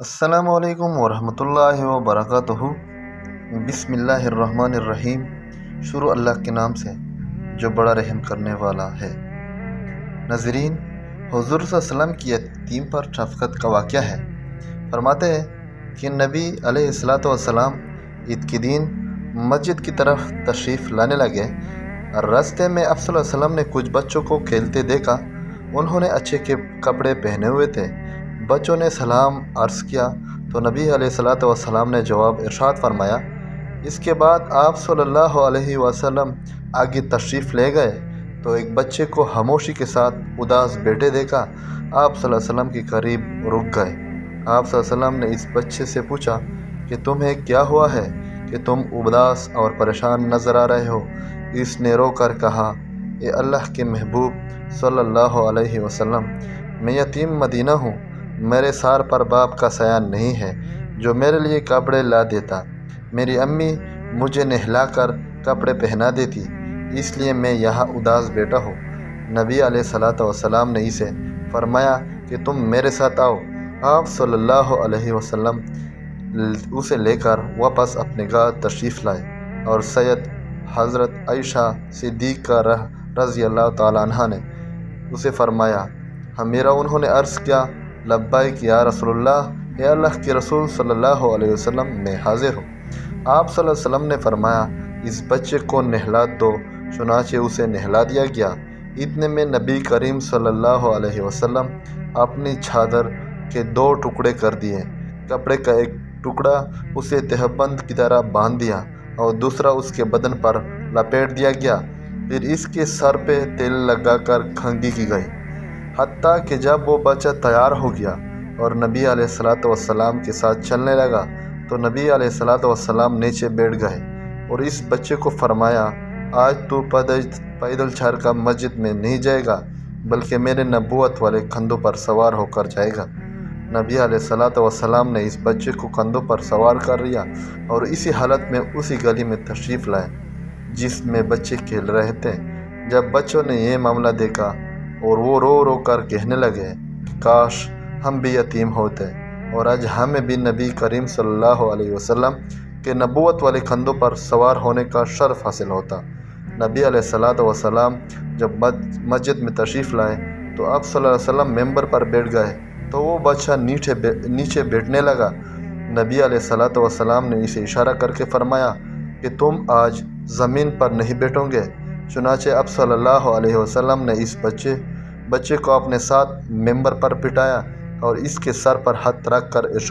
السلام علیکم ورحمۃ اللہ وبرکاتہ۔ بسم اللہ الرحمن الرحیم۔ شروع اللہ کے نام سے جو بڑا رحم کرنے والا ہے۔ ناظرین، حضور صلی اللہ علیہ وسلم کی یتیم پر شفقت کا واقعہ ہے۔ فرماتے ہیں کہ نبی علیہ السلام عید کے دن مسجد کی طرف تشریف لانے لگے۔ راستے میں آپ صلی اللہ علیہ وسلم نے کچھ بچوں کو کھیلتے دیکھا۔ انہوں نے اچھے کپڑے پہنے ہوئے تھے۔ بچوں نے سلام عرض کیا تو نبی علیہ السلام نے جواب ارشاد فرمایا۔ اس کے بعد آپ صلی اللہ علیہ وسلم آگے تشریف لے گئے تو ایک بچے کو خاموشی کے ساتھ اداس بیٹھے دیکھا۔ آپ صلی اللہ علیہ وسلم کے قریب رک گئے۔ آپ صلی اللہ علیہ وسلم نے اس بچے سے پوچھا کہ تمہیں کیا ہوا ہے کہ تم اداس اور پریشان نظر آ رہے ہو؟ اس نے رو کر کہا، اے اللہ کے محبوب صلی اللہ علیہ وسلم، میں یتیم مدینہ ہوں۔ میرے سار پر باپ کا سایہ نہیں ہے جو میرے لیے کپڑے لا دیتا۔ میری امی مجھے نہلا کر کپڑے پہنا دیتی، اس لیے میں یہاں اداس بیٹھا ہوں۔ نبی علیہ السلام نے اسے فرمایا کہ تم میرے ساتھ آؤ۔ آپ صلی اللہ علیہ وسلم اسے لے کر واپس اپنے گھر تشریف لائے اور سید حضرت عائشہ صدیقہ رضی اللہ تعالیٰ عنہا نے اسے فرمایا، ہمیرا انہوں نے عرض کیا، لبیک یا رسول اللہ، اے اللہ کے رسول صلی اللہ علیہ وسلم، میں حاضر ہوں۔ آپ صلی اللہ علیہ وسلم نے فرمایا، اس بچے کو نہلا دو۔ چنانچہ اسے نہلا دیا گیا۔ اتنے میں نبی کریم صلی اللہ علیہ وسلم اپنی چادر کے 2 ٹکڑے کر دیے۔ کپڑے کا ایک ٹکڑا اسے تہبند کی طرح باندھ دیا اور دوسرا اس کے بدن پر لپیٹ دیا گیا۔ پھر اس کے سر پہ تیل لگا کر کھنگی کی گئی، حتیٰ کہ جب وہ بچہ تیار ہو گیا اور نبی علیہ السلام کے ساتھ چلنے لگا تو نبی علیہ السلام نیچے بیٹھ گئے اور اس بچے کو فرمایا، آج تو پیدل چل کر مسجد میں نہیں جائے گا بلکہ میرے نبوت والے کندھوں پر سوار ہو کر جائے گا۔ نبی علیہ السلام نے اس بچے کو کندھوں پر سوار کر لیا اور اسی حالت میں اسی گلی میں تشریف لائے جس میں بچے کھیل رہے تھے۔ جب بچوں نے یہ معاملہ دیکھا اور وہ رو رو کر کہنے لگے کہ کاش ہم بھی یتیم ہوتے اور آج ہمیں بھی نبی کریم صلی اللہ علیہ وسلم کے نبوت والے کندھوں پر سوار ہونے کا شرف حاصل ہوتا۔ نبی علیہ السلام جب مسجد میں تشریف لائے تو آپ صلی اللہ علیہ وسلم ممبر پر بیٹھ گئے تو وہ بچہ نیچے بیٹھنے لگا۔ نبی علیہ السلام نے اسے اشارہ کر کے فرمایا کہ تم آج زمین پر نہیں بیٹھو گے۔ چنانچہ آپ صلی اللہ علیہ وسلم نے اس بچے کو اپنے ساتھ ممبر پر بٹھایا اور اس کے سر پر ہاتھ رکھ کر ارشاد